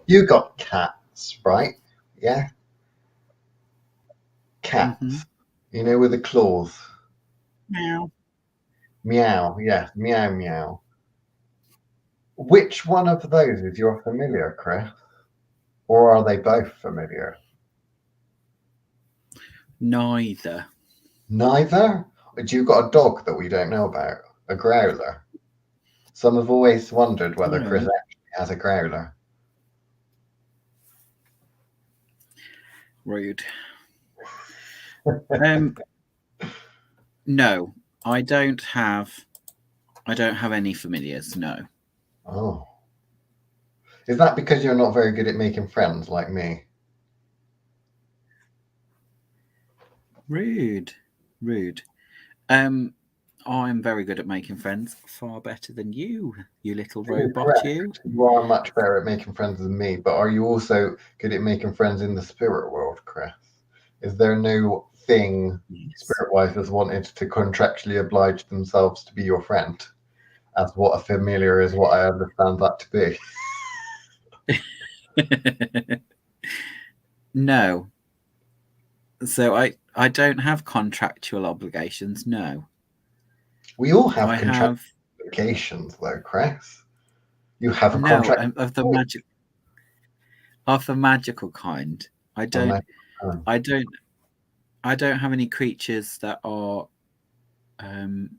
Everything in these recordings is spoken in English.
You got cats, right? Yeah, cats. Mm-hmm. You know, with the claws. Meow. Meow, yeah, meow, meow. Which one of those is your familiar, Chris? Or are they both familiar? Neither. Neither? Do you got a dog that we don't know about? A growler? Some have always wondered whether Chris No. actually has a growler. Rude. Um. No, I don't have. I don't have any familiars. No. Oh. Is that because you're not very good at making friends like me? Rude. Rude. Um. I'm very good at making friends. Far better than you, you little robot. You. Correct. You are much better at making friends than me, but are you also good at making friends in the spirit world, Chris? Is there no thing Yes. spirit wise has wanted to contractually oblige themselves to be your friend? As what a familiar is, what I understand that to be. No. So I don't have contractual obligations. No. We all have I contractual have obligations, though, Chris. You have a no contract. of the magical kind. I don't. Oh, I don't. I don't have any creatures that are um,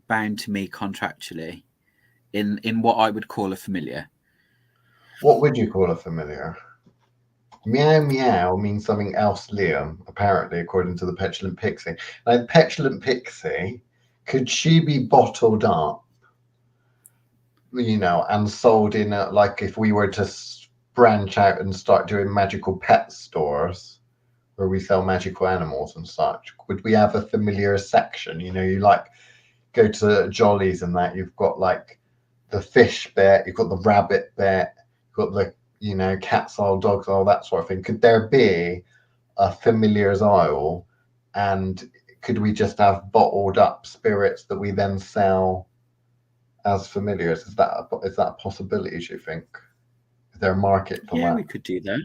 bound to me contractually in what I would call a familiar. what would you call a familiar? Meow meow means something else, Liam, apparently, according to the Petulant Pixie. Now, the Petulant Pixie, could she be bottled up, and sold in, like if we were to branch out and start doing magical pet stores where we sell magical animals and such? Would we have a familiar section? You like go to Jollies and that, you've got like the fish bit, you've got the rabbit bit, you've got the cats aisle, dogs aisle, that sort of thing. Could there be a familiars aisle, and could we just have bottled up spirits that we then sell as familiars? Is that a possibility, do you think? Is there a market for Yeah, that? we could do that.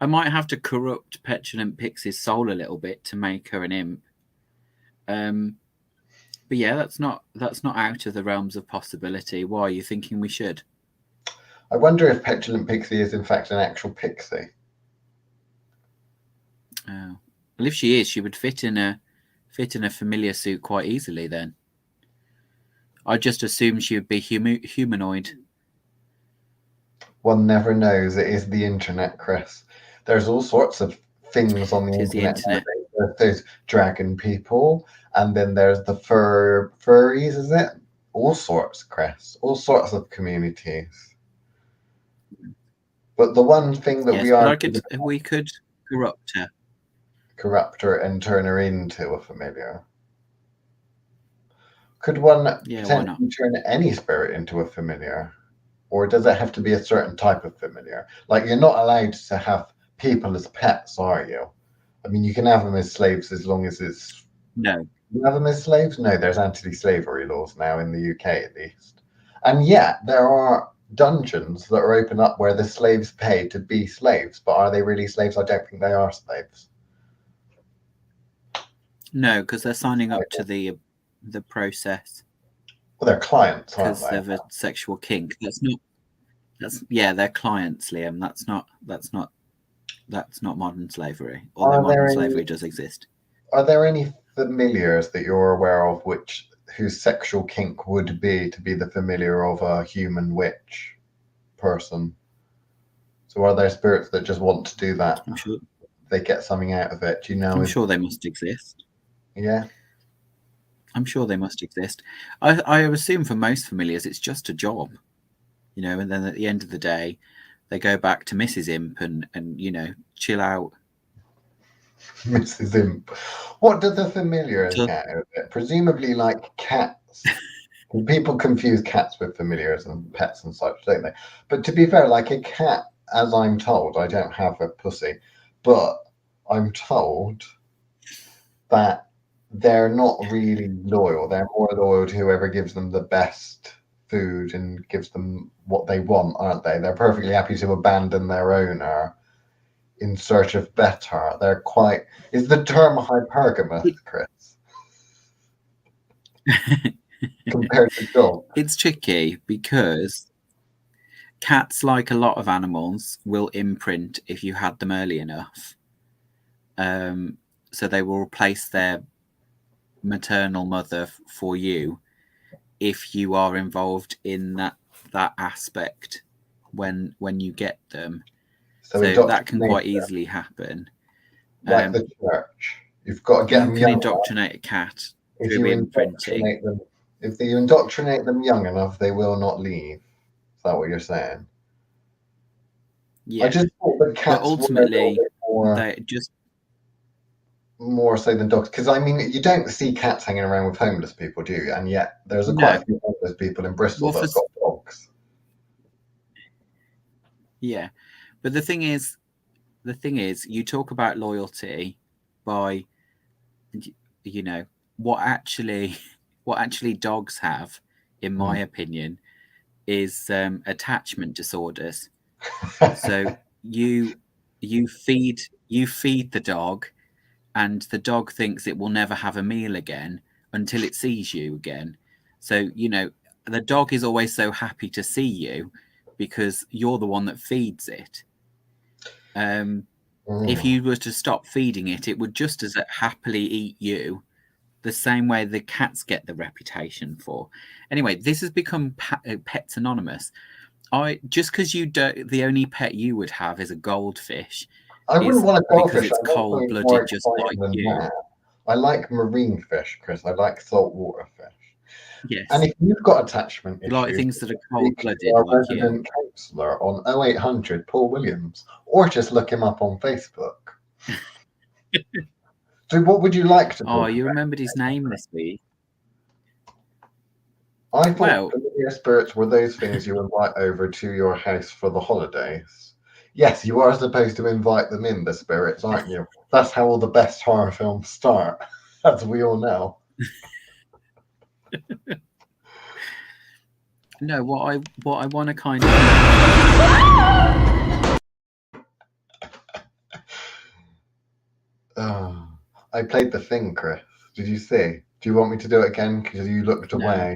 I might have to corrupt Petulant Pixie's soul a little bit to make her an imp. Um, but yeah, that's not out of the realms of possibility. Why are you thinking we should? I wonder if Petulant Pixie is in fact an actual pixie. Oh. Well, if she is, she would fit in a familiar suit quite easily. Then I just assumed she would be humanoid. One never knows. It is the internet, Chris. There's all sorts of things on the Tis the internet internet. nowadays. There's dragon people, and then there's the furries, is it? All sorts, Chris. All sorts of communities. But the one thing that Yes, we but are we could corrupt her. corrupt her and turn her into a familiar. Could one Yeah, why not? potentially turn any spirit into a familiar? Or does it have to be a certain type of familiar? Like, you're not allowed to have people as pets, are you? I mean, you can have them as slaves as long as it's. No. You have them as slaves? No, there's anti-slavery laws now in the UK, at least. And yet, there are dungeons that are open up where the slaves pay to be slaves. But are they really slaves? I don't think they are slaves. No, because they're signing up to the process Well, they're clients, aren't because they? of a sexual kink. That's they're clients, Liam. That's not modern slavery. Although Are modern there any slavery does exist. Are there any familiars that you're aware of whose sexual kink would be to be the familiar of a human witch person? So are there spirits that just want to do that? I'm sure. They get something out of it. Do you know? I'm sure they must exist. Yeah. I'm sure they must exist. I assume for most familiars it's just a job, and then at the end of the day, they go back to Mrs. Imp and chill out. Mrs. Imp. What do the familiars Until, get out of it? Presumably like cats. People confuse cats with familiars and pets and such, don't they? But to be fair, like a cat, as I'm told, I don't have a pussy, but I'm told that they're not really loyal. They're more loyal to whoever gives them the best food and gives them what they want, aren't they? They're perfectly happy to abandon their owner in search of better. They're quite. Is the term hypergamous, Chris, compared to dogs? It's tricky because cats, like a lot of animals, will imprint if you had them early enough. So they will replace their maternal mother for you if you are involved in that aspect when you get them. So that can quite easily happen. Like the church, you've got to get them You can young indoctrinate a cat if through you imprinting. indoctrinate them. If you indoctrinate them young enough, they will not leave. Is that what you're saying? Yeah. I just thought that cats but ultimately were they just more so than dogs, because I mean, you don't see cats hanging around with homeless people, do you? And yet there's quite a few homeless people in Bristol that have got dogs. Yeah, but the thing is, you talk about loyalty by, you know, what actually dogs have, in my opinion, is attachment disorders. So you feed the dog, and the dog thinks it will never have a meal again until it sees you again. So, the dog is always so happy to see you because you're the one that feeds it. If you were to stop feeding it, it would just as happily eat you, the same way the cats get the reputation for. Anyway, this has become Pets Anonymous. Just because the only pet you would have is a goldfish. I wouldn't want a goldfish. Because it's cold-blooded, just like you. That. I like marine fish, Chris. I like saltwater fish. Yes. And if you've got attachment issues, you like things that are cold-blooded, our like resident counsellor on 0800 Paul Williams, or just look him up on Facebook. So, what would you like to? Oh, you remembered his name this week. I thought familiar spirits were those things you invite over to your house for the holidays. Yes, you are supposed to invite them in, the spirits, aren't you? That's how all the best horror films start, as we all know. No, what I want to kind of. I played The Thing, Chris. Did you see? Do you want me to do it again? Because you looked away.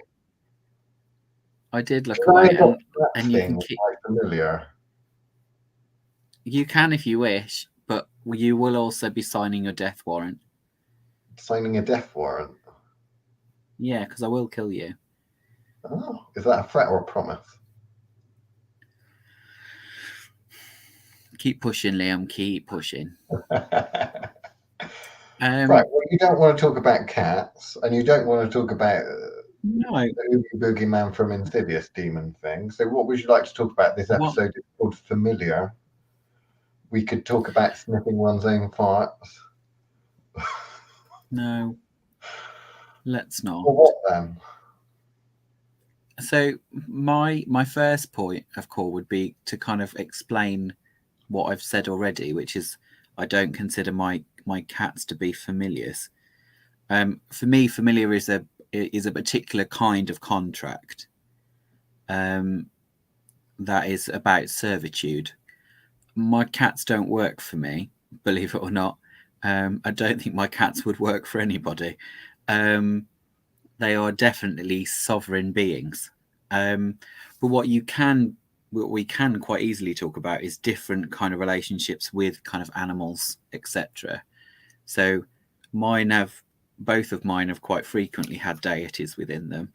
I did look away, and you can keep familiar. You can if you wish, but you will also be signing your death warrant. Signing a death warrant? Yeah, because I will kill you. Oh, is that a threat or a promise? Keep pushing, Liam. Keep pushing. Right. Well, you don't want to talk about cats, and you don't want to talk about the Oogie Boogie Man from Insidious demon thing. So, what would you like to talk about? This episode is called Familiar. We could talk about sniffing one's own farts. No, let's not. Well, what then? So my first point of call would be to kind of explain what I've said already, which is I don't consider my cats to be familiars. For me, familiar is a particular kind of contract that is about servitude. My cats don't work for me, believe it or not. I don't think my cats would work for anybody. They are definitely sovereign beings. But what we can quite easily talk about is different kind of relationships with kind of animals, etc. So both of mine have quite frequently had deities within them.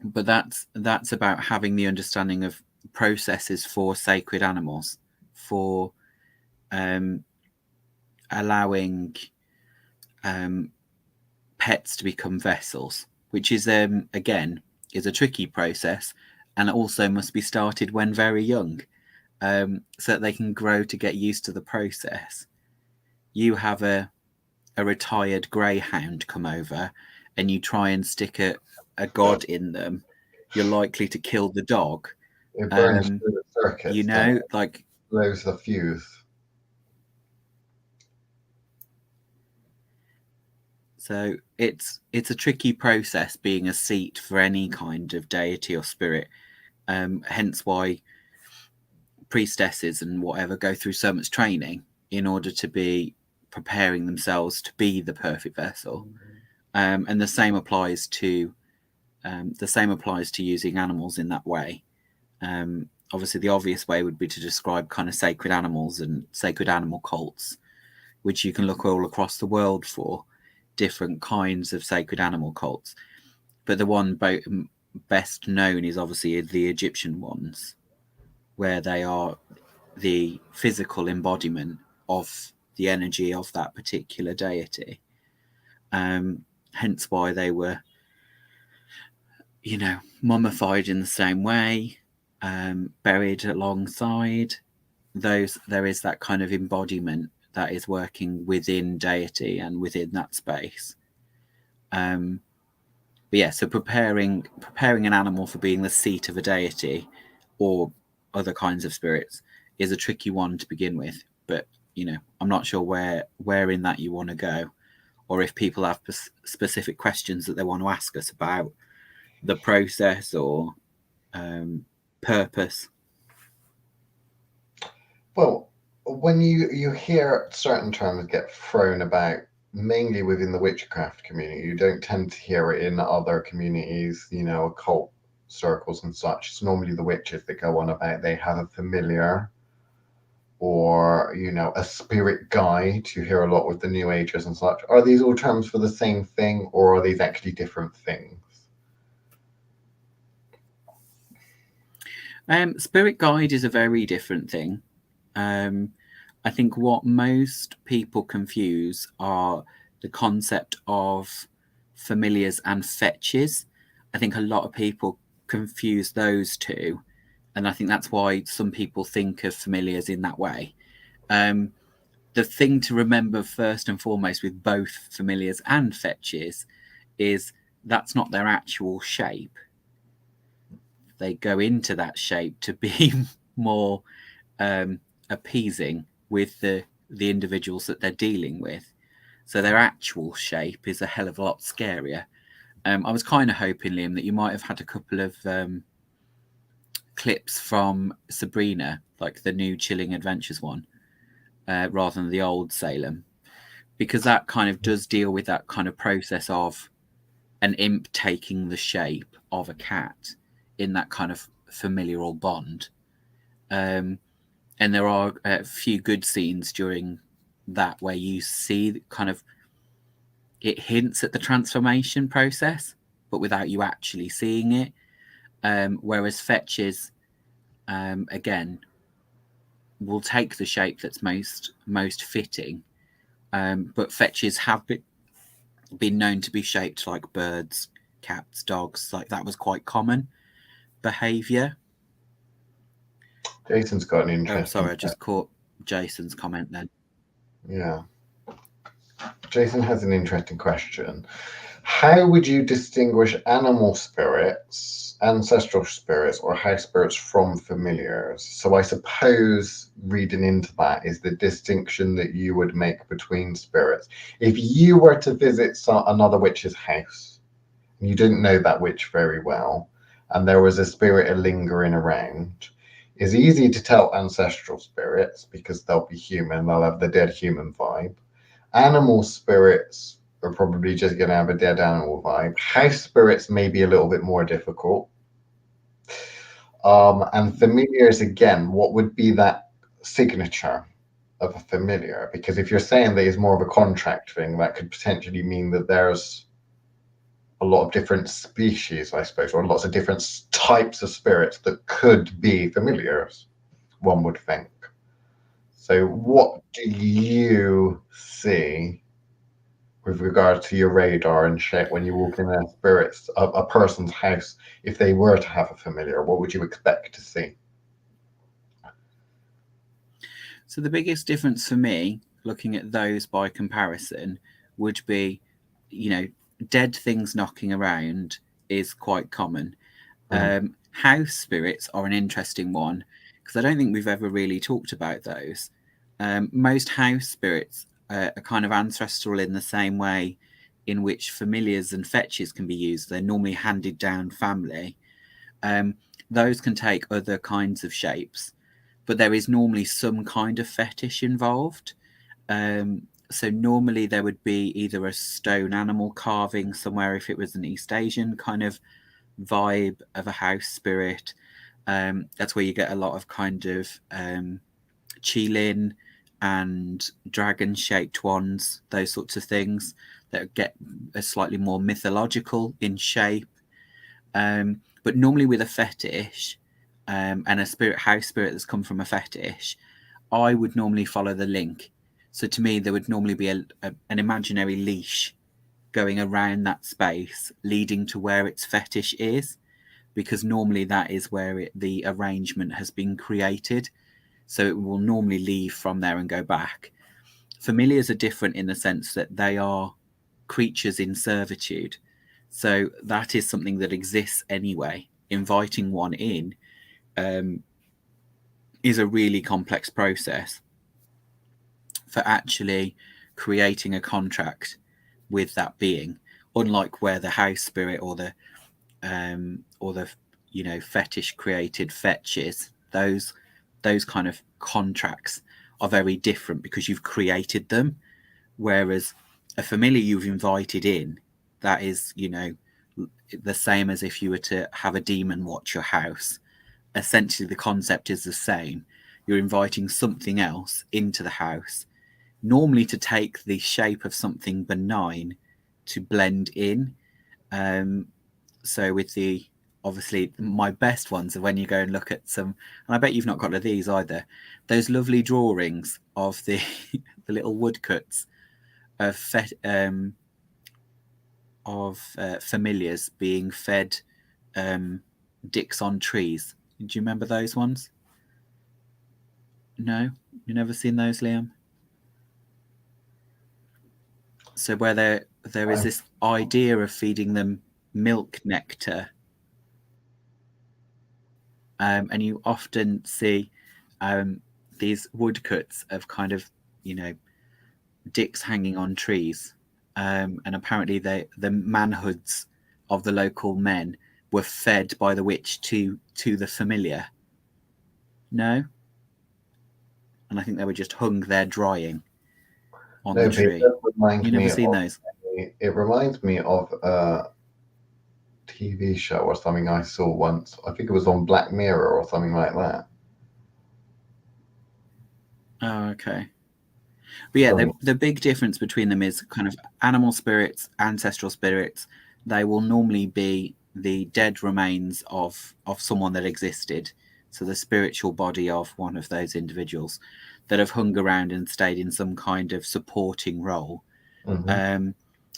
But that's about having the understanding of processes for sacred animals, for allowing pets to become vessels, which is again is a tricky process, and also must be started when very young, so that they can grow to get used to the process. You have a retired greyhound come over, and you try and stick a god in them, you're likely to kill the dog. It burns through the circuits, like blows the fuse. So it's a tricky process being a seat for any kind of deity or spirit. Hence why priestesses and whatever go through so much training in order to be preparing themselves to be the perfect vessel. And the same applies to using animals in that way. Obviously, the obvious way would be to describe kind of sacred animals and sacred animal cults, which you can look all across the world for different kinds of sacred animal cults. But the one best known is obviously the Egyptian ones, where they are the physical embodiment of the energy of that particular deity. Hence why they were, mummified in the same way, buried alongside those. There is that kind of embodiment that is working within deity and within that space. But yeah, so preparing an animal for being the seat of a deity or other kinds of spirits is a tricky one to begin with. But I'm not sure where in that you want to go, or if people have specific questions that they want to ask us about the process or purpose. Well, when you hear certain terms get thrown about, mainly within the witchcraft community, you don't tend to hear it in other communities, occult circles and such. It's normally the witches that go on about they have a familiar or, a spirit guide. You hear a lot with the New Agers and such. Are these all terms for the same thing, or are these actually different things? Spirit guide is a very different thing. I think what most people confuse are the concept of familiars and fetches. I think a lot of people confuse those two, and I think that's why some people think of familiars in that way. The thing to remember first and foremost with both familiars and fetches is that's not their actual shape. They go into that shape to be more appeasing with the individuals that they're dealing with. So their actual shape is a hell of a lot scarier. I was kind of hoping, Liam, that you might have had a couple of clips from Sabrina, like the new Chilling Adventures one, rather than the old Salem, because that kind of does deal with that kind of process of an imp taking the shape of a cat in that kind of familial bond. And there are a few good scenes during that where you see kind of it hints at the transformation process, but without you actually seeing it. Whereas fetches, again, will take the shape that's most fitting. But fetches have been known to be shaped like birds, cats, dogs. Like that was quite common behavior. Jason's got an interesting. Sorry, I just caught Jason's comment then. Yeah. Jason has an interesting question. How would you distinguish animal spirits, ancestral spirits, or house spirits from familiars? So I suppose reading into that is the distinction that you would make between spirits. If you were to visit another witch's house, and you didn't know that witch very well, and there was a spirit lingering around, it's easy to tell ancestral spirits because they'll be human, they'll have the dead human vibe. Animal spirits are probably just going to have a dead animal vibe. House spirits may be a little bit more difficult. And familiars, again, what would be that signature of a familiar? Because if you're saying that it's more of a contract thing, that could potentially mean that there's a lot of different species, I suppose, or lots of different types of spirits that could be familiars, one would think. So what do you see with regard to your radar and shit when you walk in a person's house? If they were to have a familiar, what would you expect to see? So the biggest difference for me, looking at those by comparison, would be, dead things knocking around is quite common. House spirits are an interesting one because I don't think we've ever really talked about those. Most house spirits are kind of ancestral in the same way, in which familiars and fetches can be used. They're normally handed down family. Those can take other kinds of shapes, but there is normally some kind of fetish involved. So normally there would be either a stone animal carving somewhere if it was an East Asian kind of vibe of a house spirit. That's where you get a lot of kind of qilin and dragon-shaped ones, those sorts of things that get a slightly more mythological in shape. But normally with a fetish and a house spirit that's come from a fetish, I would normally follow the link. So to me, there would normally be an imaginary leash going around that space, leading to where its fetish is, because normally that is where the arrangement has been created. So it will normally leave from there and go back. Familiars are different in the sense that they are creatures in servitude. So that is something that exists anyway. Inviting one in is a really complex process for actually creating a contract with that being, unlike where the house spirit or the fetish created fetches. Those kind of contracts are very different because you've created them, whereas a familiar you've invited in, that is the same as if you were to have a demon watch your house. Essentially the concept is the same. You're inviting something else into the house, normally to take the shape of something benign to blend in. So with obviously my best ones are when you go and look at some, and I bet you've not got to these either, those lovely drawings of the the little woodcuts of familiars being fed dicks on trees. Do you remember those ones? No, you never seen those, Liam? So where there is this idea of feeding them milk nectar, and you often see these woodcuts of kind of dicks hanging on trees, and apparently the manhoods of the local men were fed by the witch to the familiar. No, and I think they were just hung there drying on the tree. You never seen those? It reminds me of a TV show or something I saw once. I think it was on Black Mirror or something like that. Oh, okay. But yeah, the big difference between them is kind of animal spirits, ancestral spirits. They will normally be the dead remains of someone that existed. So the spiritual body of one of those individuals that have hung around and stayed in some kind of supporting role. Mm-hmm.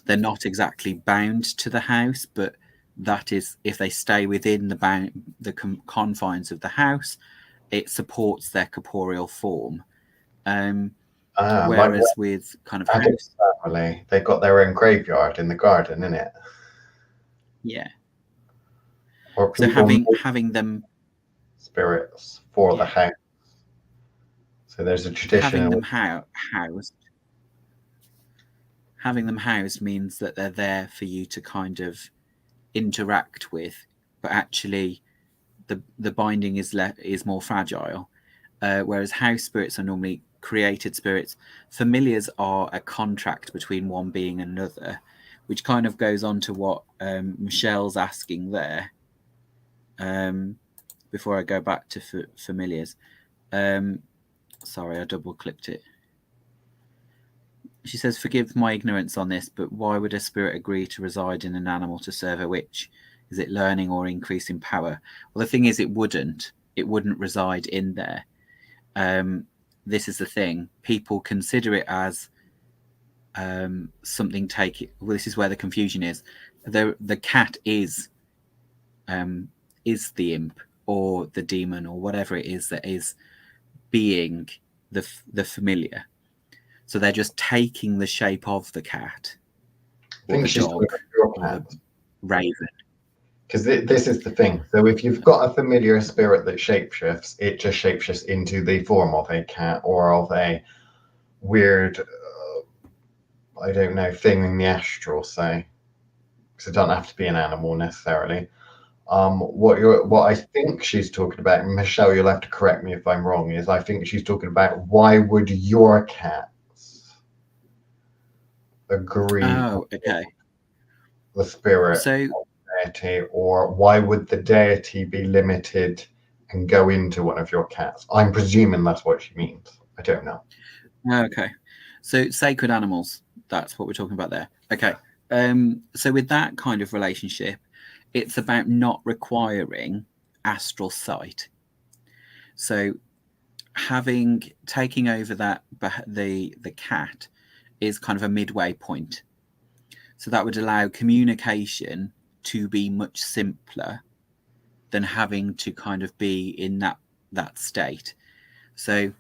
They're not exactly bound to the house, but that is, if they stay within the confines of the house, it supports their corporeal form. Whereas like with kind of house family, they've got their own graveyard in the garden, innit? Yeah. Or so having them spirits for the house. So there's a tradition. Having them housed means that they're there for you to kind of interact with, but actually the binding is more fragile. Whereas house spirits are normally created spirits. Familiars are a contract between one being and another, which kind of goes on to what Michelle's asking there. Before I go back to familiars. Sorry, I double clicked it. She says, forgive my ignorance on this, but why would a spirit agree to reside in an animal to serve a witch? Is it learning or increasing power? Well, the thing is, it wouldn't reside in there. This is the thing. People consider it as something well, this is where the confusion is. The cat is the imp or the demon or whatever it is that is being the familiar. So they're just taking the shape of the cat or the dog or the raven. Because this is the thing. So if you've got a familiar spirit that shapeshifts, it just shapeshifts into the form of a cat or of a weird, I don't know, thing in the astral, say, because it doesn't have to be an animal necessarily. What I think she's talking about, Michelle, you'll have to correct me if I'm wrong, is I think she's talking about why would your cats agree Oh, okay. the spirit So of deity, or why would the deity be limited and go into one of your cats? I'm presuming that's what she means. I don't know. okay. So sacred animals, that's what we're talking about there. Okay. So with that kind of relationship, it's about not requiring astral sight. So taking over the cat is kind of a midway point. So that would allow communication to be much simpler than having to kind of be in that state. So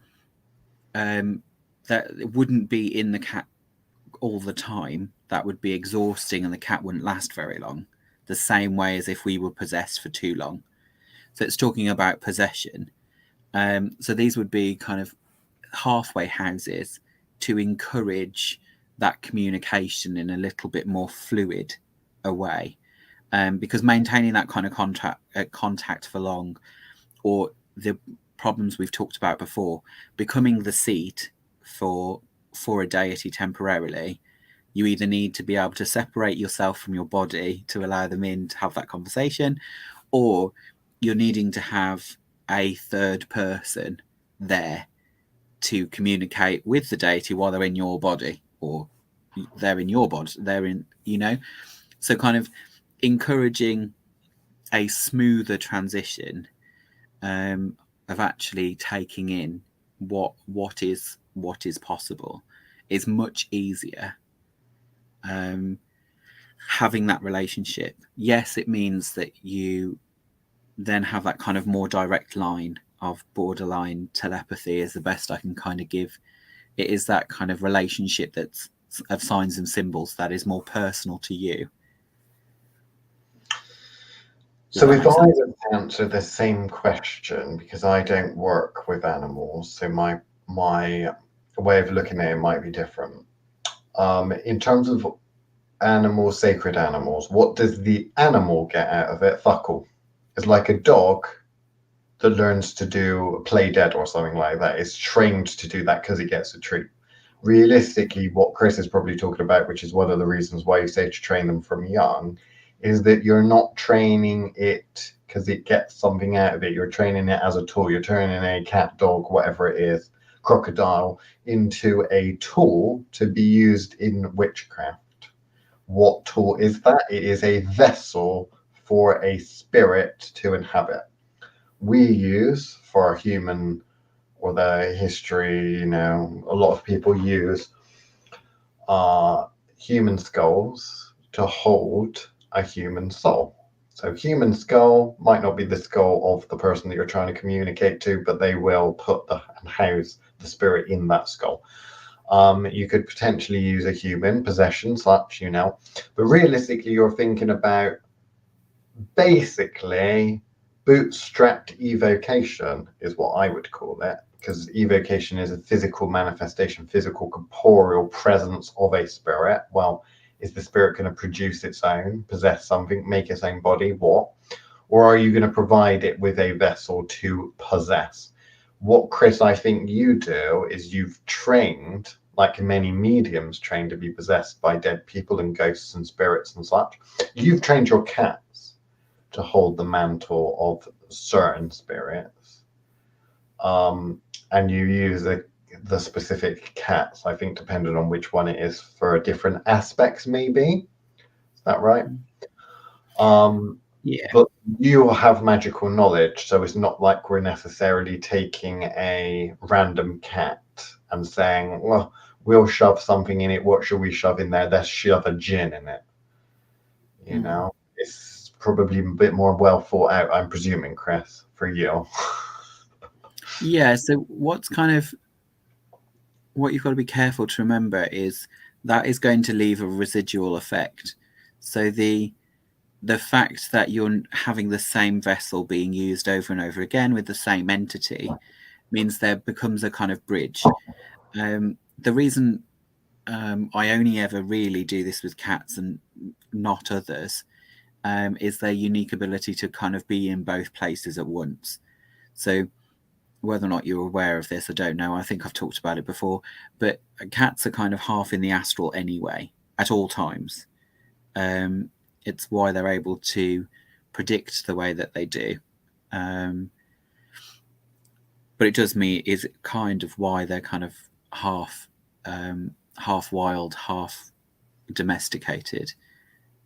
that it wouldn't be in the cat all the time. That would be exhausting, and the cat wouldn't last very long. The same way as if we were possessed for too long. So it's talking about possession. So these would be kind of halfway houses to encourage that communication in a little bit more fluid a way, because maintaining that kind of contact for long, or the problems we've talked about before, becoming the seat for a deity temporarily, you either need to be able to separate yourself from your body to allow them in to have that conversation, or you're needing to have a third person there to communicate with the deity while they're in your body, or they're in your body, they're in, so kind of encouraging a smoother transition, of actually taking in what is possible is much easier. Having that relationship, yes, it means that you then have that kind of more direct line of borderline telepathy, is the best I can kind of give. It is that kind of relationship that's of signs and symbols that is more personal to you. So if I would answer the same question, because I don't work with animals, so my way of looking at it might be different. In terms of animals, sacred animals, what does the animal get out of it? Fuck all. It's like a dog that learns to do play dead or something like that. Is trained to do that because it gets a treat. Realistically, what Chris is probably talking about, which is one of the reasons why you say to train them from young, is that you're not training it because it gets something out of it. You're training it as a tool. You're turning a cat, dog, whatever it is, crocodile, into a tool to be used in witchcraft. What tool is that? It is a vessel for a spirit to inhabit. We use for human, or the history, a lot of people use human skulls to hold a human soul. So human skull might not be the skull of the person that you're trying to communicate to, but they will put and house the spirit in that skull. You could potentially use a human possession, such, but realistically, you're thinking about basically bootstrapped evocation is what I would call it, because evocation is a physical manifestation, physical corporeal presence of a spirit. Well, is the spirit going to produce its own, possess something, make its own body? What? Or are you going to provide it with a vessel to possess? What, Chris, I think you do is you've trained, like many mediums train to be possessed by dead people and ghosts and spirits and such. You've trained your cats to hold the mantle of certain spirits. And you use the specific cats, I think, depending on which one it is, for different aspects, maybe. Is that right? Yeah. But you have magical knowledge, so it's not like we're necessarily taking a random cat and saying, well, we'll shove something in it. What should we shove in there? Let's shove a gin in it. It's probably a bit more well thought out, I'm presuming, Chris, for you. Yeah, so what you've got to be careful to remember is that is going to leave a residual effect. So the fact that you're having the same vessel being used over and over again with the same entity means there becomes a kind of bridge. The reason I only ever really do this with cats and not others, is their unique ability to kind of be in both places at once. So whether or not you're aware of this, I don't know. I think I've talked about it before, but cats are kind of half in the astral anyway at all times. It's why they're able to predict the way that they do. But it does mean is kind of why they're kind of half wild, half domesticated,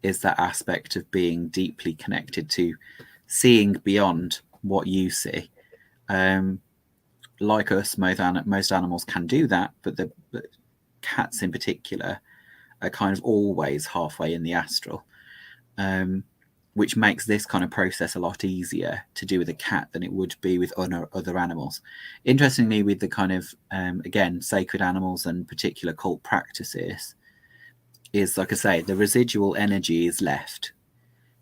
is that aspect of being deeply connected to seeing beyond what you see. Like us, most animals can do that, but the cats in particular are kind of always halfway in the astral, which makes this kind of process a lot easier to do with a cat than it would be with other animals. Interestingly, with the kind of, again, sacred animals and particular cult practices, is, like I say, the residual energy is left.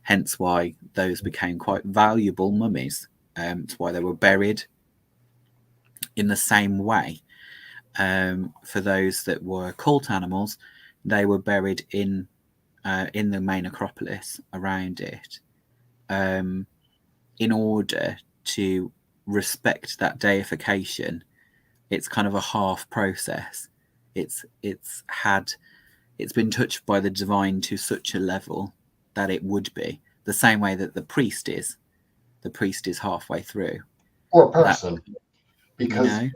Hence why those became quite valuable mummies. It's why they were buried in the same way. For those that were cult animals, they were buried in the main acropolis around it, in order to respect that deification. It's kind of a half process. It's been touched by the divine to such a level that it would be the same way that the priest is. The priest is halfway through. Or a person, because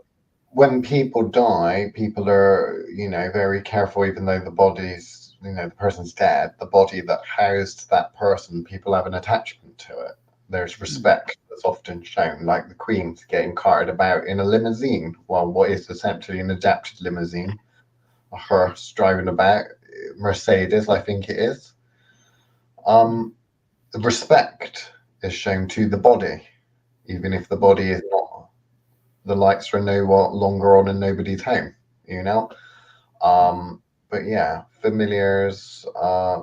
when people die, people are, very careful, even though the body's, the person's dead, the body that housed that person, people have an attachment to it. There's respect that's often shown, like the Queen's getting carted about in a limousine. Well, what is essentially an adapted limousine, a hearse driving about, Mercedes, I think it is. Respect is shown to the body, even if the body is not. The lights are no longer on in nobody's home, But yeah, familiars,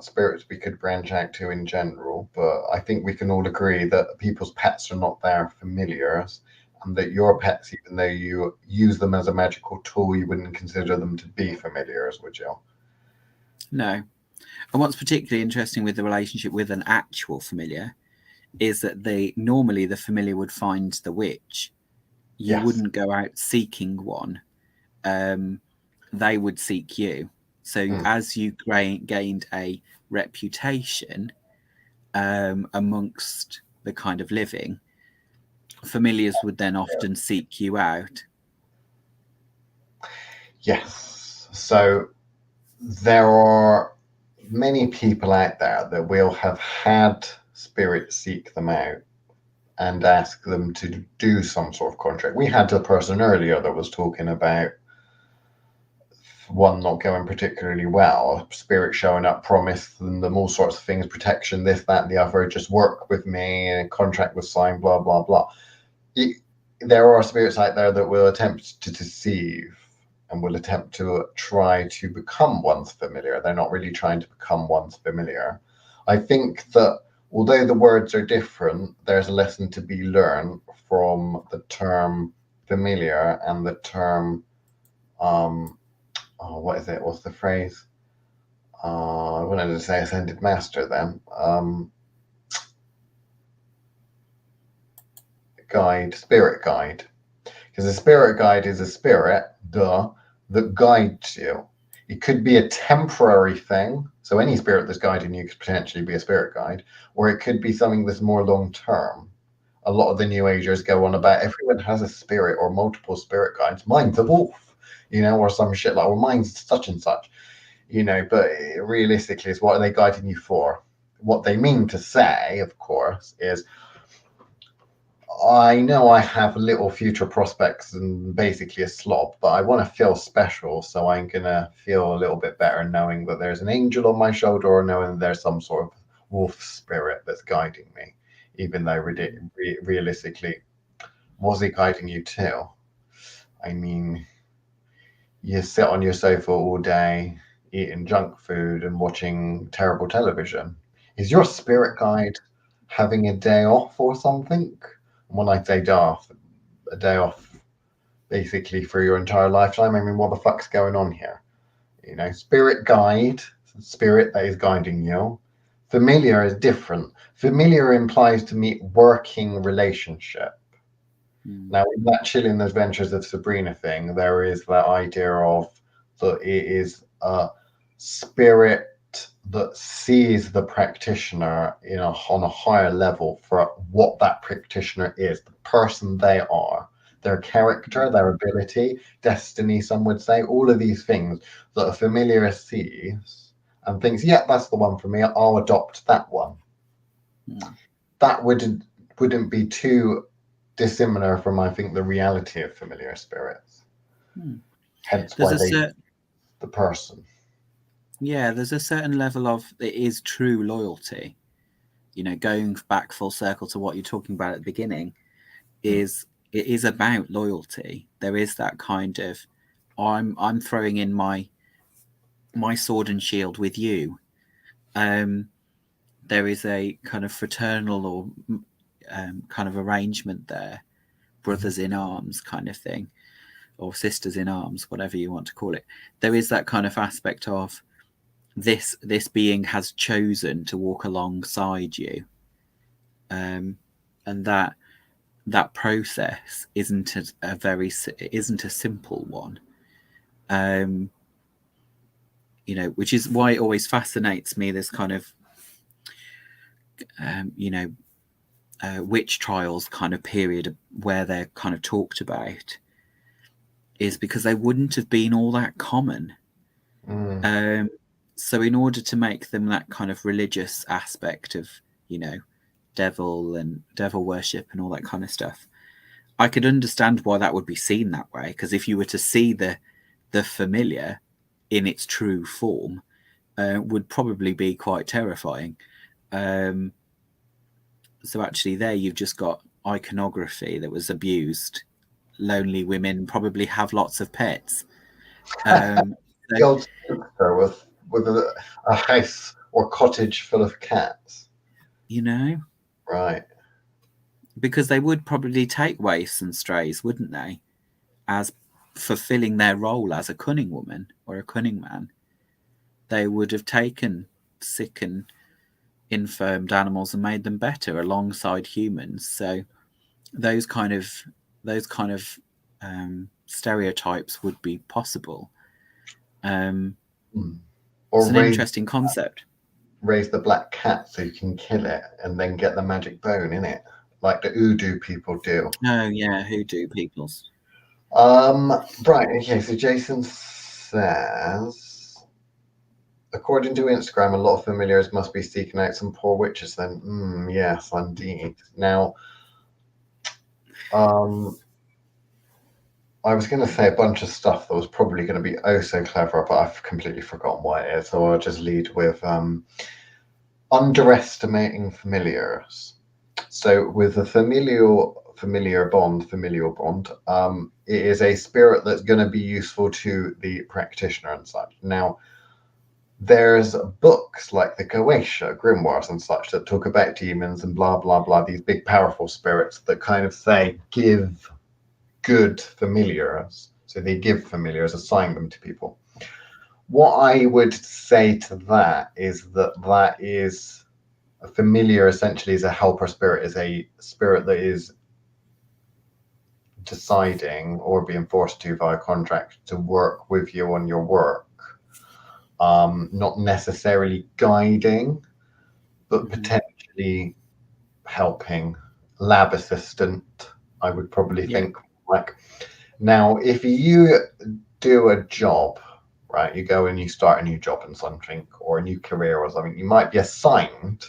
spirits we could branch out to in general, but I think we can all agree that people's pets are not their familiars, and that your pets, even though you use them as a magical tool, you wouldn't consider them to be familiars, would you? No. And what's particularly interesting with the relationship with an actual familiar is that normally the familiar would find the witch. You wouldn't go out seeking one. They would seek you. So as you gained a reputation amongst the kind of living, familiars would then often seek you out. Yes. So there are many people out there that will have had spirits seek them out and ask them to do some sort of contract. We had a person earlier that was talking about one not going particularly well, spirit showing up, promised them all sorts of things, protection, this, that, and the other, just work with me, and a contract was signed, blah, blah, blah. There are spirits out there that will attempt to deceive and will attempt to try to become one's familiar. They're not really trying to become one's familiar. I think that although the words are different, there's a lesson to be learned from the term familiar and the term, what is it? What's the phrase? I wanted to say ascended master then. Guide, spirit guide. Because a spirit guide is a spirit, that guides you. It could be a temporary thing. So any spirit that's guiding you could potentially be a spirit guide, or it could be something that's more long term. A lot of the New Agers go on about everyone has a spirit or multiple spirit guides. Mine's a wolf, or some shit like, well, mine's such and such, but realistically, it's what are they guiding you for? What they mean to say, of course, is I know I have little future prospects and basically a slob, but I want to feel special, so I'm going to feel a little bit better knowing that there's an angel on my shoulder, or knowing that there's some sort of wolf spirit that's guiding me, even though realistically, was he guiding you too? I mean, you sit on your sofa all day eating junk food and watching terrible television. Is your spirit guide having a day off or something? When I say a day off basically for your entire lifetime, I mean, what the fuck's going on here? You know, spirit guide, spirit that is guiding you. Familiar is different. Familiar implies to me working relationship. Now, in that Chilling Adventures of Sabrina thing, there is that idea of that it is a spirit that sees the practitioner on a higher level for what that practitioner is, the person they are, their character, their ability, destiny, some would say, all of these things that a familiar sees and thinks, yeah, that's the one for me, I'll adopt that one. That wouldn't be too dissimilar from, I think, the reality of familiar spirits. Hence why the person. Yeah, there's a certain level of it is true loyalty. You know, going back full circle to what you're talking about at the beginning, is it is about loyalty. There is that kind of I'm throwing in my sword and shield with you. There is a kind of fraternal or kind of arrangement there, brothers in arms kind of thing, or sisters in arms, whatever you want to call it. There is that kind of aspect of this being has chosen to walk alongside you, and that process isn't a simple one. You know, which is why it always fascinates me, this kind of witch trials kind of period where they're kind of talked about, is because they wouldn't have been all that common. So in order to make them that kind of religious aspect of, you know, devil and devil worship and all that kind of stuff, I could understand why that would be seen that way, because if you were to see the familiar in its true form, would probably be quite terrifying. So actually there you've just got iconography that was abused. Lonely women probably have lots of pets. The old spinster with a house or cottage full of cats. You know? Right. Because they would probably take waifs and strays, wouldn't they? As fulfilling their role as a cunning woman or a cunning man. They would have taken sick and infirmed animals and made them better alongside humans. So those kind of stereotypes would be possible. It's an interesting concept. Raise the black cat so you can kill it and then get the magic bone in it, like the Udu people do. Oh yeah, hoodoo peoples. Right. Okay. So Jason says, according to Instagram, a lot of familiars must be seeking out some poor witches. Then, yes, indeed. Now, I was going to say a bunch of stuff that was probably going to be oh so clever, but I've completely forgotten what it is. So I'll just lead with underestimating familiars. So with a familial bond, it is a spirit that's going to be useful to the practitioner and such. Now, there's books like the Goetia grimoires and such that talk about demons and blah blah blah, these big powerful spirits that kind of say give good familiars. So they give familiars, assign them to people. What I would say to that is that is a familiar essentially is a helper spirit, is a spirit that is deciding or being forced to via contract to work with you on your work. Not necessarily guiding, but potentially helping. Lab assistant, I would probably think. Like, now, if you do a job, right, you go and you start a new job in something or a new career or something, you might be assigned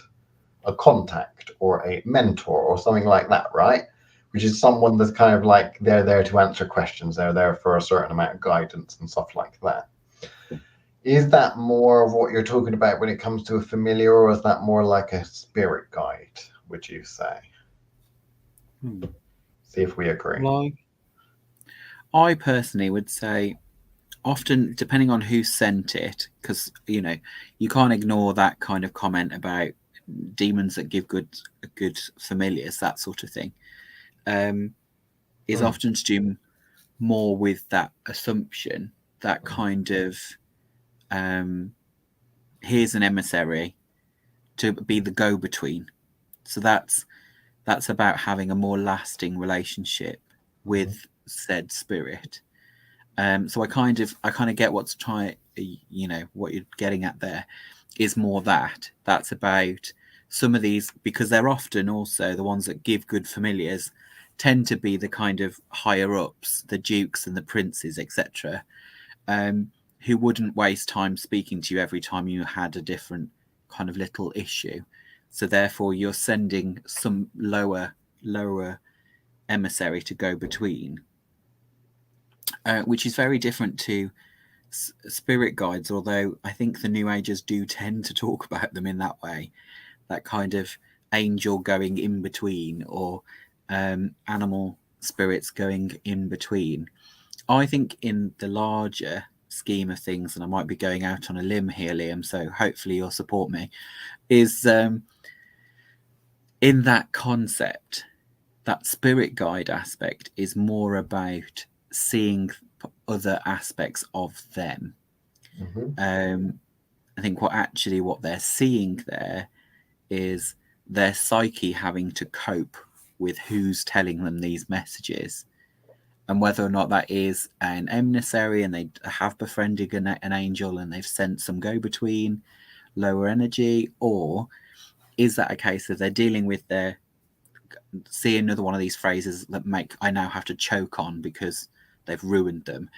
a contact or a mentor or something like that, right? Which is someone that's kind of like, they're there to answer questions, they're there for a certain amount of guidance and stuff like that. Is that more of what you're talking about when it comes to a familiar, or is that more like a spirit guide, would you say? See if we agree. Well, I personally would say, often depending on who sent it, because you know you can't ignore that kind of comment about demons that give good familiars, that sort of thing, is often to do more with that assumption, that kind of here's an emissary to be the go-between. So that's about having a more lasting relationship with said spirit. So I kind of get what's trying, what you're getting at there is more that's about some of these, because they're often also the ones that give good familiars tend to be the kind of higher ups, the dukes and the princes, etc., who wouldn't waste time speaking to you every time you had a different kind of little issue. So therefore you're sending some lower emissary to go between, which is very different to spirit guides, although I think the New Agers do tend to talk about them in that way, that kind of angel going in between, or animal spirits going in between. I think in the larger scheme of things, and I might be going out on a limb here, Liam, so hopefully you'll support me, is in that concept, that spirit guide aspect is more about seeing other aspects of them. I think what they're seeing there is their psyche having to cope with who's telling them these messages, and whether or not that is an emissary and they have befriended an angel and they've sent some go-between lower energy, or is that a case of they're dealing with see another one of these phrases that I now have to choke on because they've ruined them.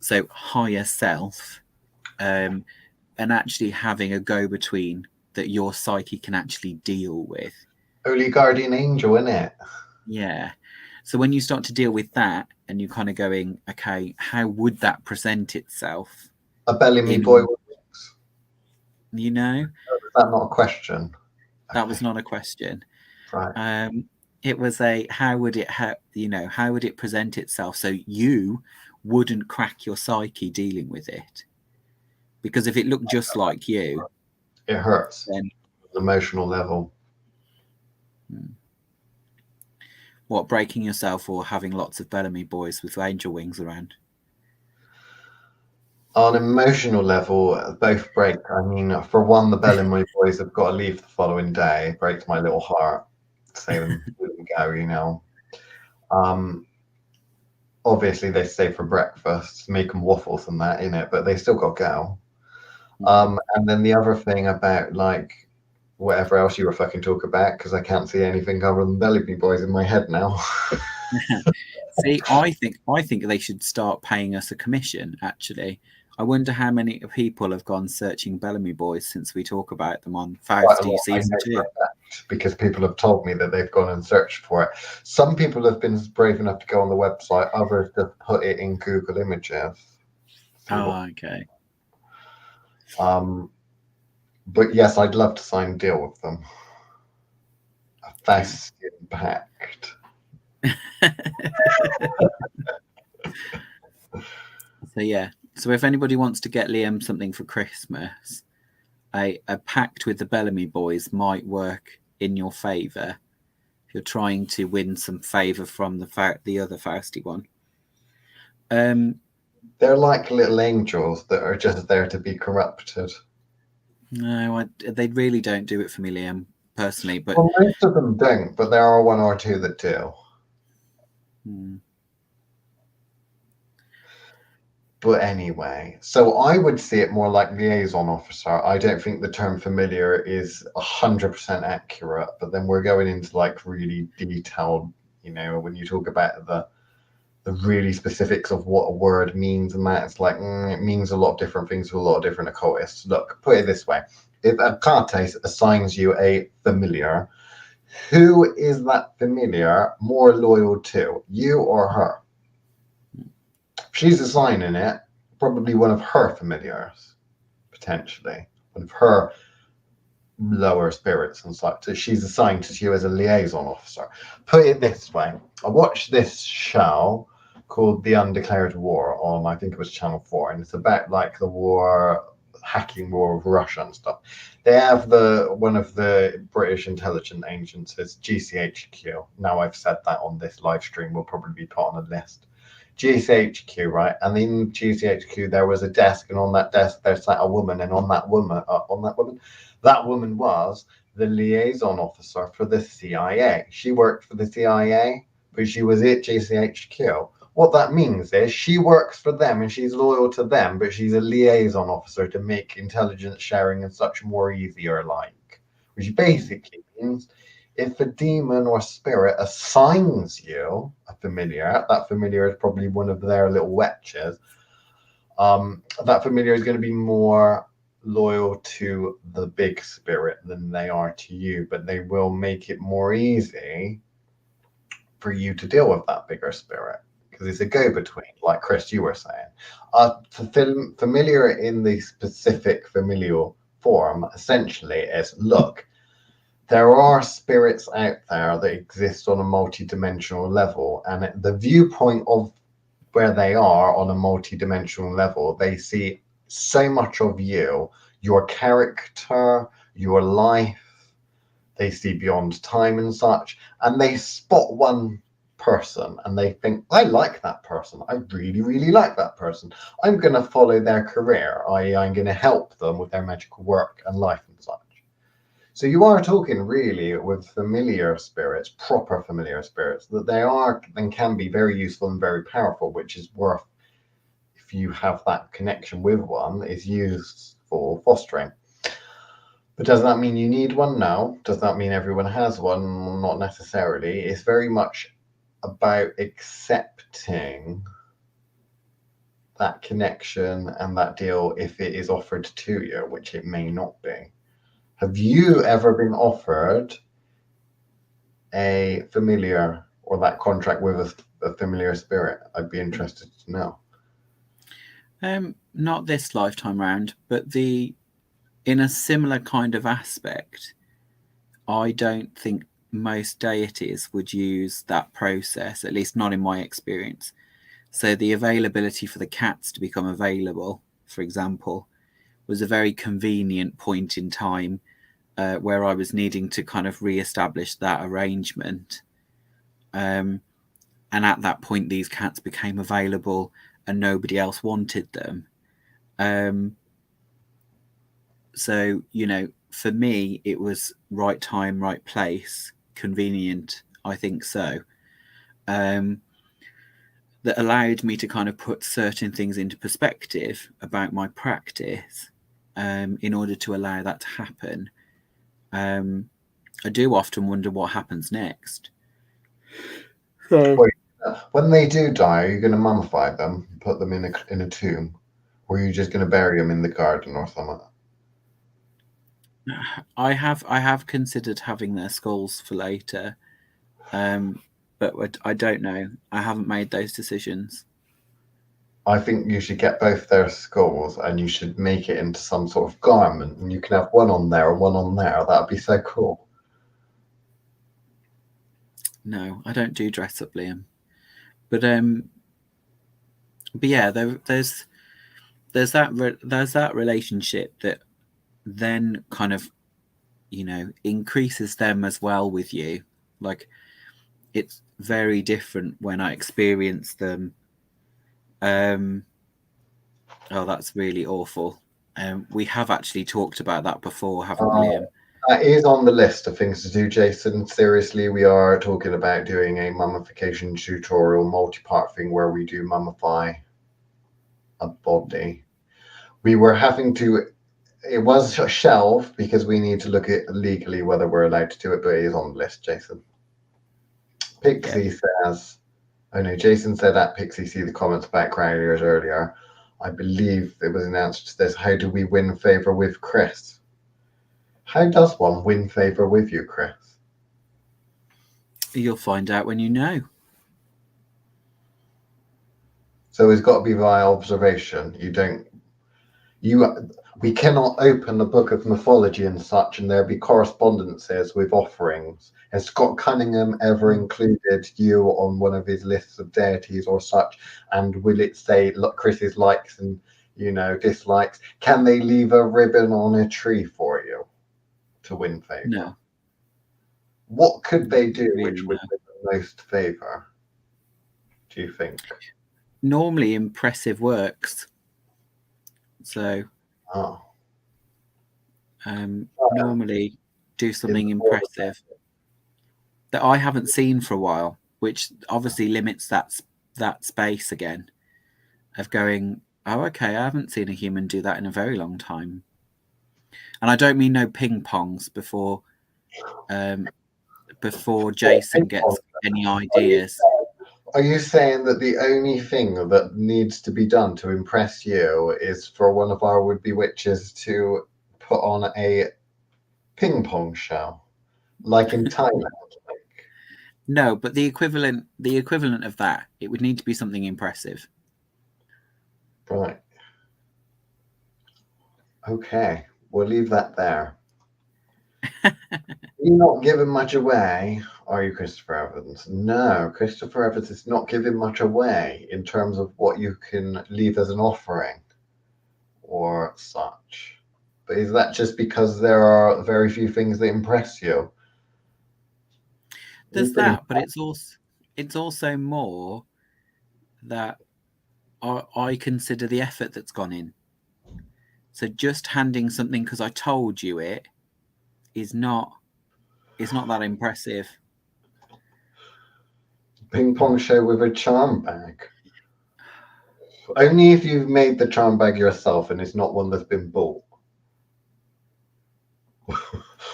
So higher self, and actually having a go-between that your psyche can actually deal with. Holy guardian angel, isn't it? Yeah. So when you start to deal with that and you're kind of going, okay, how would that present itself? A Bellamy boy with wings. You know? Is that not a question? That was not a question. Right. It was how would it present itself so you wouldn't crack your psyche dealing with it? Because if it looked just like you, it hurts then on an emotional level. What, breaking yourself or having lots of Bellamy boys with angel wings around? On an emotional level, both break. I mean, for one, the Bellamy boys have got to leave the following day. It breaks my little heart. Say them go, obviously they stay for breakfast, make them waffles and that in it, but they still got to go. And then the other thing about like whatever else you were fucking talk about, because I can't see anything other than Bellamy boys in my head now. See, I think they should start paying us a commission, actually. I wonder how many people have gone searching Bellamy boys since we talk about them on Fausty season 2. Because people have told me that they've gone and searched for it. Some people have been brave enough to go on the website, others just put it in Google Images. Okay. But yes, I'd love to sign a deal with them. A Faustian pact. So yeah. So if anybody wants to get Liam something for Christmas, a pact with the Bellamy boys might work in your favour if you're trying to win some favour from the other Fausty one. They're like little angels that are just there to be corrupted. No, they really don't do it for me, Liam, personally. But well, most of them don't, but there are one or two that do. But anyway, so I would see it more like liaison officer. I don't think the term familiar is 100% accurate, but then we're going into like really detailed, when you talk about the really specifics of what a word means and that, it's like, it means a lot of different things to a lot of different occultists. Look, put it this way. If Arcate assigns you a familiar, who is that familiar more loyal to, you or her? She's assigning it, probably one of her familiars, potentially one of her lower spirits and such. So she's assigned to you as a liaison officer. Put it this way: I watched this show called The Undeclared War on, I think it was Channel 4, and it's about like the hacking war of Russia and stuff. They have one of the British intelligence agencies, GCHQ. Now I've said that on this live stream, will probably be put on a list. GCHQ, right? And in GCHQ there was a desk, and on that desk there sat a woman, and that woman was the liaison officer for the CIA. She worked for the CIA, but she was at GCHQ. What that means is she works for them and she's loyal to them, but she's a liaison officer to make intelligence sharing and such more easier, like, which basically means if a demon or spirit assigns you a familiar, that familiar is probably one of their little witches. That familiar is going to be more loyal to the big spirit than they are to you, but they will make it more easy for you to deal with that bigger spirit because it's a go-between, like Chris, you were saying. Familiar in the specific familial form essentially is, look, there are spirits out there that exist on a multi-dimensional level, and the viewpoint of where they are on a multi-dimensional level, they see so much of you, your character, your life. They see beyond time and such, and they spot one person and they think, I like that person. I really, really like that person. I'm going to follow their career, i.e., I'm going to help them with their magical work and life and such. So you are talking really with familiar spirits, proper familiar spirits, that they are and can be very useful and very powerful, which is worth, if you have that connection with one, is used for fostering. But does that mean you need one? No. Does that mean everyone has one? Not necessarily. It's very much about accepting that connection and that deal if it is offered to you, which it may not be. Have you ever been offered a familiar or that contract with a familiar spirit? I'd be interested to know. Not this lifetime round, but in a similar kind of aspect, I don't think most deities would use that process, at least not in my experience. So the availability for the cats to become available, for example, was a very convenient point in time where I was needing to kind of re-establish that arrangement. And at that point, these cats became available and nobody else wanted them. So, for me, it was right time, right place, convenient, I think so. That allowed me to kind of put certain things into perspective about my practice in order to allow that to happen. I do often wonder what happens next. So, when they do die, are you going to mummify them, put them in a tomb, or are you just going to bury them in the garden or something? I have considered having their skulls for later, but I don't know. I haven't made those decisions. I think you should get both their skulls and you should make it into some sort of garment, and you can have one on there and one on there. That'd be so cool. No, I don't do dress up, Liam. But yeah, there's that relationship that then kind of increases them as well with you. Like, it's very different when I experience them. Oh, that's really awful. We have actually talked about that before, haven't we, Liam? That is on the list of things to do, Jason. Seriously, we are talking about doing a mummification tutorial multi-part thing where we do mummify a body. We were having to, it was shelved because we need to look at legally whether we're allowed to do it, but it is on the list, Jason. Pixie says, oh no, Jason said at Pixie, see the comments about crown ears earlier. I believe it was announced this. How do we win favor with Chris? How does one win favor with you, Chris? You'll find out when you know. So it's got to be via observation. We cannot open the book of mythology and such, and there'll be correspondences with offerings. Has Scott Cunningham ever included you on one of his lists of deities or such? And will it say, look, Chris's likes and dislikes? Can they leave a ribbon on a tree for you to win favor? No. What could they do which would win the most favor, do you think? normally impressive works. So Oh. normally do something impressive that I haven't seen for a while, which obviously limits that space again of going, oh, okay, I haven't seen a human do that in a very long time. And I don't mean no ping pongs before Jason gets any ideas. Are you saying that the only thing that needs to be done to impress you is for one of our would-be witches to put on a ping pong show, like in Thailand? No, but the equivalent of that, it would need to be something impressive. Right. Okay, we'll leave that there. You're not giving much away, are you, Christopher Evans? No, Christopher Evans is not giving much away in terms of what you can leave as an offering or such. But is that just because there are very few things that impress you? There's that, but it's also more that I consider the effort that's gone in. So just handing something because I told you it is not that impressive. Ping pong show with a charm bag. Only if you've made the charm bag yourself and it's not one that's been bought.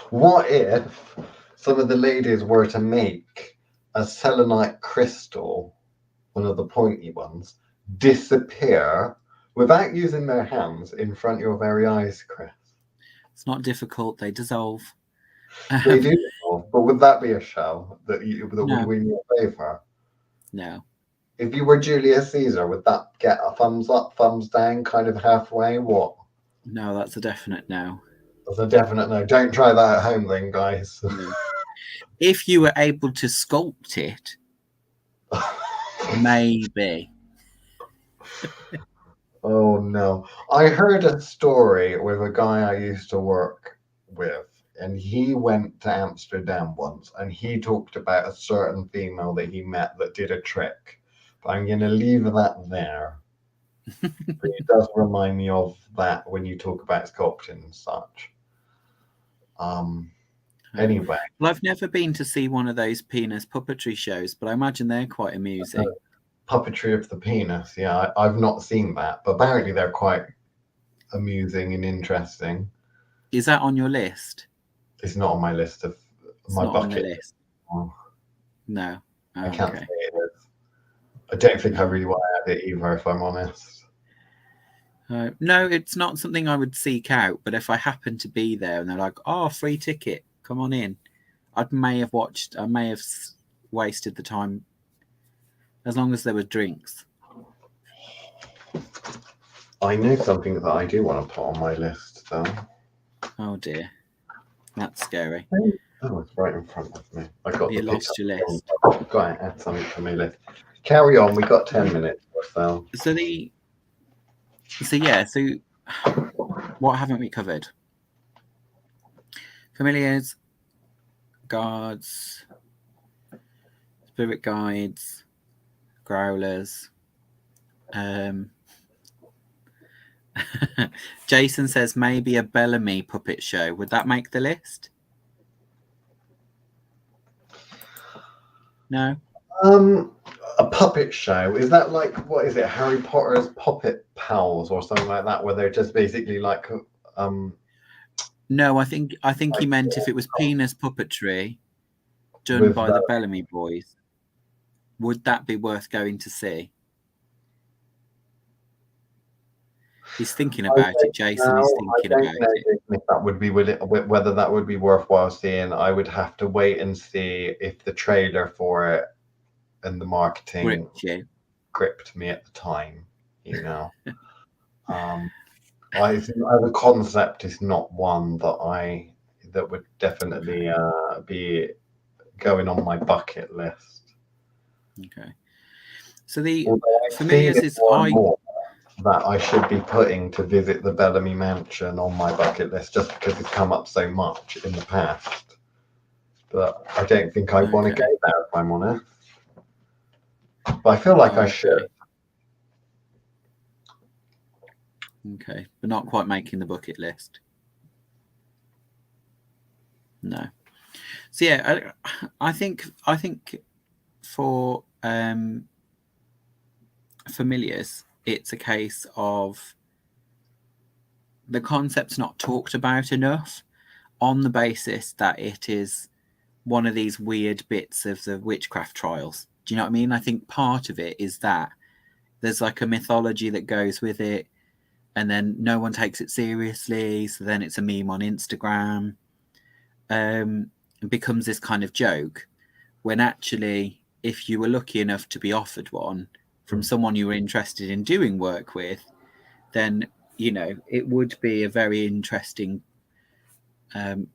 What if some of the ladies were to make a selenite crystal, one of the pointy ones, disappear without using their hands in front of your very eyes, Chris? It's not difficult. They dissolve. They do dissolve, but would that be a show that would win your favour? No. If you were Julius Caesar, would that get a thumbs up, thumbs down, kind of halfway? What? No, that's a definite no. That's a definite no. Don't try that at home then, guys. No. If you were able to sculpt it, maybe. Oh no. I heard a story with a guy I used to work with, and he went to Amsterdam once and he talked about a certain female that he met that did a trick. But I'm going to leave that there. But it does remind me of that when you talk about sculpting and such. Anyway. Well, I've never been to see one of those penis puppetry shows, but I imagine they're quite amusing. Puppetry of the penis. Yeah, I've not seen that, but apparently they're quite amusing and interesting. Is that on your list? It's not on my list of my bucket. On the list. Oh. No. I can't say it is. I don't think I really want to add it either, if I'm honest. No, it's not something I would seek out, but if I happen to be there and they're like, oh, free ticket, come on in, I may have wasted the time, as long as there were drinks. I know something that I do want to put on my list, though. Oh dear, that's scary. Oh, it's right in front of me. You lost your list. I've got to add something to my list. Carry on. We got 10 minutes or so. So what haven't we covered? Familiars, guards, spirit guides, growlers. Jason says maybe a Bellamy puppet show. Would that make the list? No. A puppet show, is that like, what is it, Harry Potter's Puppet Pals or something like that, where they're just basically like No, I think he meant if it was penis puppetry done by the Bellamy boys, would that be worth going to see? He's thinking about it, Jason. He's thinking about it. If that would be whether that would be worthwhile seeing. I would have to wait and see if the trailer for it and the marketing gripped me at the time. You know, the concept is not one that would definitely be going on my bucket list. Okay. So for me is that I should be putting to visit the Bellamy Mansion on my bucket list just because it's come up so much in the past. But I don't think I want to go there, if I'm honest. But I feel like I should. Okay, but not quite making the bucket list. No. So yeah, I think for familiars, it's a case of the concept's not talked about enough on the basis that it is one of these weird bits of the witchcraft trials. Do you know what I mean? I think part of it is that there's like a mythology that goes with it, and then no one takes it seriously. So then it's a meme on Instagram. It becomes this kind of joke when actually, if you were lucky enough to be offered one from someone you were interested in doing work with, then, you know, it would be a very interesting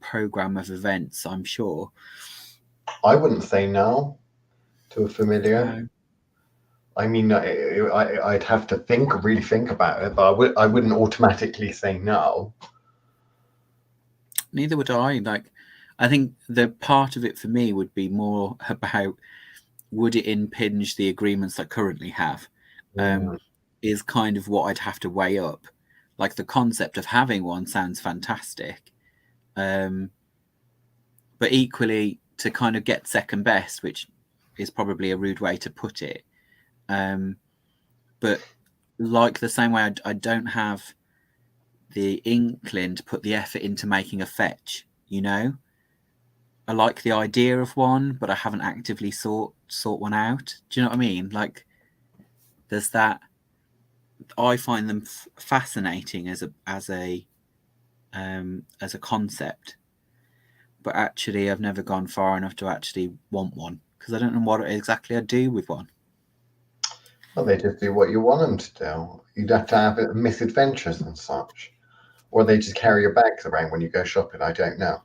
program of events, I'm sure. I wouldn't say no to a familiar. No. I mean, I'd have to really think about it, but I wouldn't automatically say no. Neither would I. Like, I think the part of it for me would be more about, would it impinge the agreements I currently have? Is kind of what I'd have to weigh up. Like, the concept of having one sounds fantastic. But equally, to kind of get second best, which is probably a rude way to put it. But like the same way I don't have the inkling to put the effort into making a fetch, you know? I like the idea of one, but I haven't actively sought one out. Do you know what I mean? Like, there's that. I find them fascinating as a concept, but actually, I've never gone far enough to actually want one because I don't know what exactly I'd do with one. Well, they just do what you want them to do. You'd have to have misadventures and such, or they just carry your bags around when you go shopping. I don't know.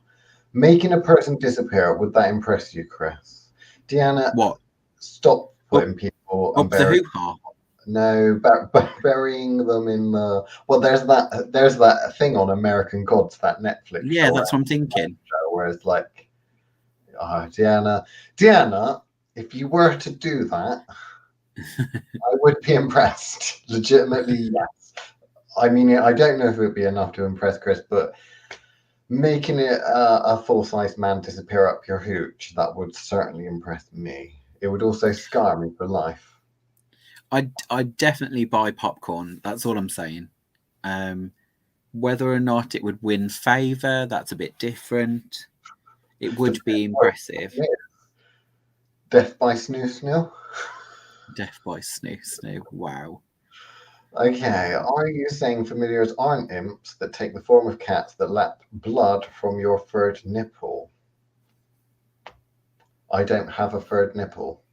Making a person disappear, would that impress you, Chris? Deanna, What? stop putting people Up the hoo-ha. No, burying them in the. Well, there's that thing on American Gods, that Netflix Yeah, show. that's what I'm thinking. Where it's like, Deanna, if you were to do that, I would be impressed. Legitimately, yes. I mean, I don't know if it would be enough to impress Chris, but making it a full-size man disappear up your hooch, that would certainly impress me. It would also scar me for life. I'd definitely buy popcorn. That's all I'm saying. Whether or not it would win favour, that's a bit different. It would be impressive. Death by Snoo Snoo? Death by Snoo Snoo. Wow. Okay, are you saying familiars aren't imps that take the form of cats that lap blood from your third nipple? I don't have a third nipple,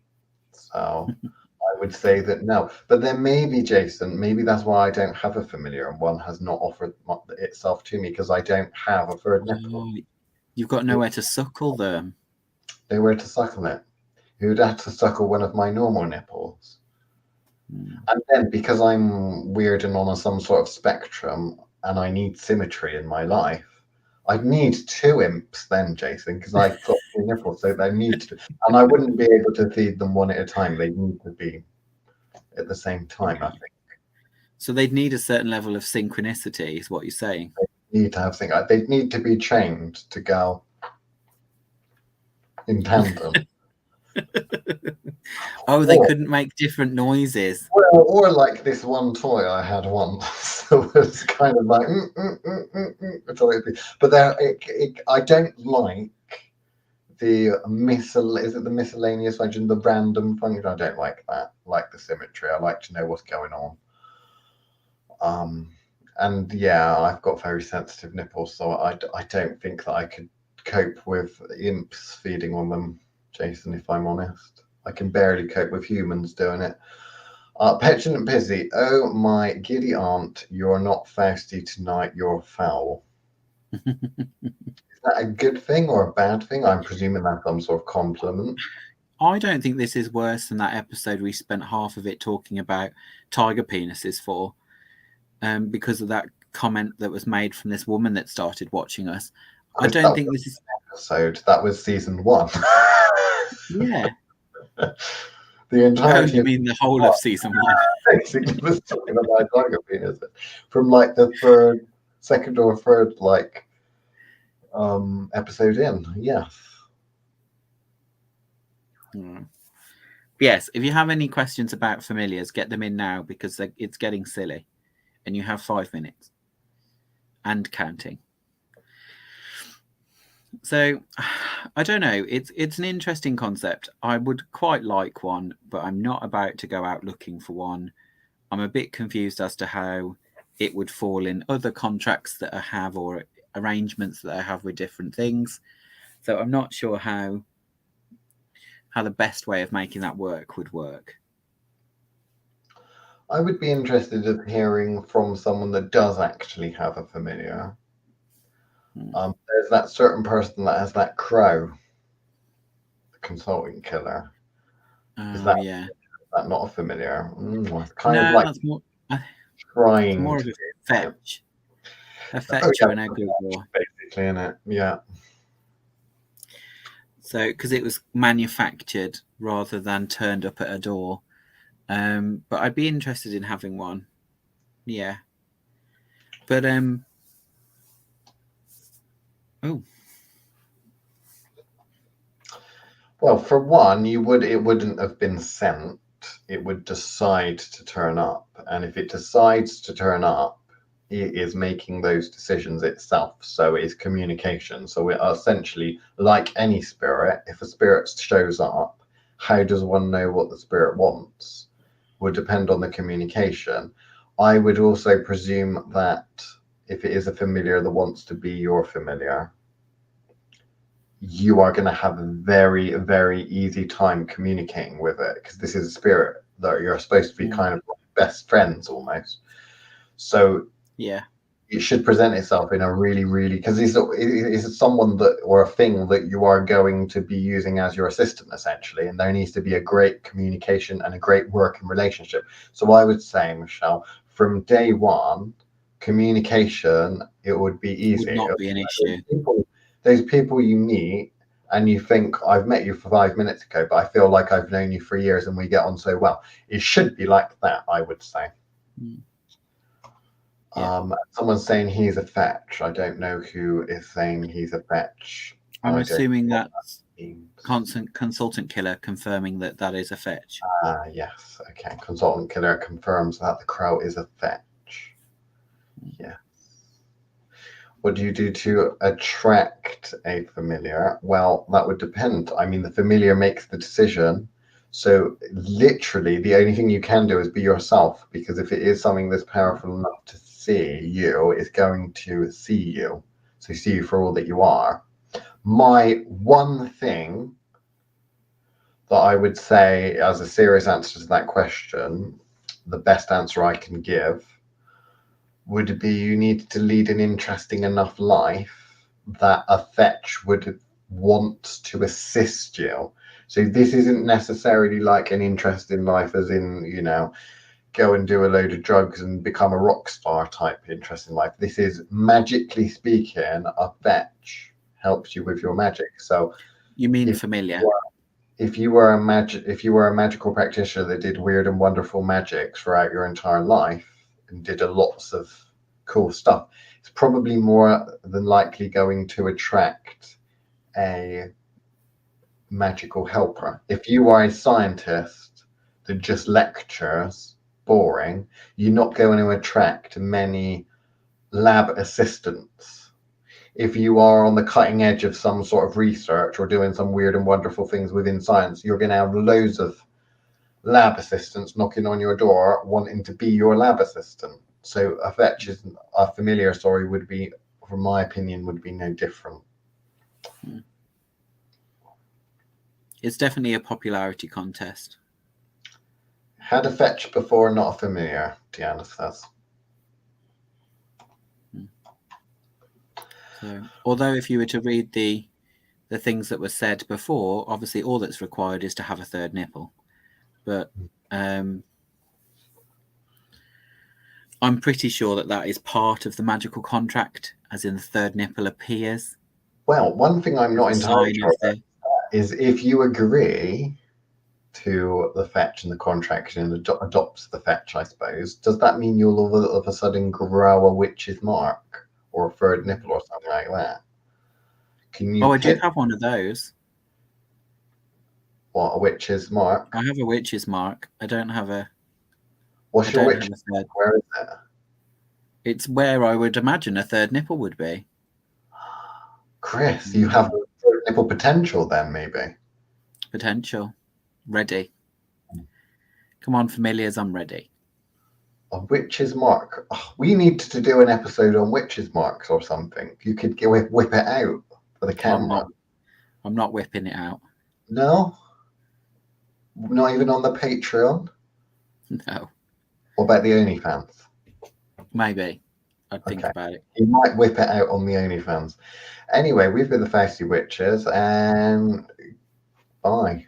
so I would say that no. But then maybe, Jason, maybe that's why I don't have a familiar and one has not offered itself to me because I don't have a third nipple. Oh, you've got nowhere to suckle them. They were to suckle it. You would have to suckle one of my normal nipples. And then because I'm weird and on some sort of spectrum and I need symmetry in my life, I'd need two imps then, Jason, because I've got two nipples, so they need to, and I wouldn't be able to feed them one at a time. They need to be at the same time, I think. So they'd need a certain level of synchronicity, is what you're saying. They need to have things. They'd need to be chained to go in tandem. Oh, they couldn't make different noises. Well, or like this one toy I had once. So it was kind of like, but I don't like the is it the miscellaneous function, the random function? I don't like that. I like the symmetry. I like to know what's going on. And yeah, I've got very sensitive nipples, so I don't think that I could cope with imps feeding on them, Jason, if I'm honest. I can barely cope with humans doing it. Petulant Pizzy, oh my giddy aunt, you're not Fausty tonight, you're foul. Is that a good thing or a bad thing? I'm presuming that's some sort of compliment. I don't think this is worse than that episode we spent half of it talking about tiger penises for, because of that comment that was made from this woman that started watching us. I don't think this is episode. That was season 1. Yeah. The entirety you of mean the whole of season 1? basically was talking about my tiger penis from like the second or third like episode in. Yes. Yes, if you have any questions about familiars, get them in now because it's getting silly, and you have 5 minutes and counting. So, I don't know. It's an interesting concept. I would quite like one, but I'm not about to go out looking for one. I'm a bit confused as to how it would fall in other contracts that I have or arrangements that I have with different things. So I'm not sure how the best way of making that work would work. I would be interested in hearing from someone that does actually have a familiar. There's that certain person that has that crow, the consulting killer. Is that not a familiar? It's kind of like that's more, trying it's more of a fetch. A fetch or an egregore. Basically, in it, yeah. So, because it was manufactured rather than turned up at a door. But I'd be interested in having one. Yeah. But Well, for one, it wouldn't have been sent. It would decide to turn up, and if it decides to turn up, it is making those decisions itself. So it's communication. So we're essentially like any spirit. If a spirit shows up, how does one know what the spirit wants? Would depend on the communication. I would also presume that if it is a familiar that wants to be your familiar, you are going to have a very, very easy time communicating with it because this is a spirit that you're supposed to be kind of like best friends almost. So yeah, it should present itself in a really, really, because it's someone that or a thing that you are going to be using as your assistant essentially, and there needs to be a great communication and a great working relationship. So I would say, Michelle, from day one, communication, it would be easy. Would not be an issue. Those people you meet and you think I've met you for 5 minutes ago, but I feel like I've known you for years and we get on so well. It should be like that, I would say. Yeah. Someone's saying he's a fetch. I don't know who is saying he's a fetch. I'm assuming that's consultant killer confirming that is a fetch. Yes. Okay. Consultant killer confirms that the crow is a fetch. Yes. What do you do to attract a familiar? Well, that would depend. I mean, the familiar makes the decision. So literally the only thing you can do is be yourself, because if it is something that's powerful enough to see you, it's going to see you. So see you for all that you are. My one thing that I would say as a serious answer to that question, the best answer I can give would be you need to lead an interesting enough life that a fetch would want to assist you. So this isn't necessarily like an interest in life as in, go and do a load of drugs and become a rock star type interest in life. This is, magically speaking, a fetch helps you with your magic. So you mean familiar? If you were a magical practitioner that did weird and wonderful magic throughout your entire life and did lots of cool stuff, it's probably more than likely going to attract a magical helper. If you are a scientist that just lectures, boring, you're not going to attract many lab assistants. If you are on the cutting edge of some sort of research or doing some weird and wonderful things within science, you're going to have loads of lab assistants knocking on your door wanting to be your lab assistant. So a fetch is a familiar story would be, from my opinion, would be no different. It's definitely a popularity contest. Had a fetch before, not a familiar, Deanna says. So, although if you were to read the things that were said before, obviously all that's required is to have a third nipple. But I'm pretty sure that is part of the magical contract, as in the third nipple appears. Well, one thing I'm not entirely sure about is if you agree to the fetch and the contraction and adopts the fetch, I suppose, does that mean you'll all of a sudden grow a witch's mark or a third nipple or something like that? Can you Oh, I do pick have one of those. what a witch's mark? I have a witch's mark. I don't have a. What's I your don't witch's have a mark? third. Where is it? It's where I would imagine a third nipple would be. Chris, you have a third nipple potential then, maybe. Potential. Ready. Come on, familiars, I'm ready. A witch's mark. Oh, we need to do an episode on witch's marks or something. You could whip it out for the camera. I'm not whipping it out. No? Not even on the Patreon? No. What about the OnlyFans? Maybe. I'd think Okay. about it. You might whip it out on the OnlyFans. Anyway, we've been the Fausty Witches, and bye.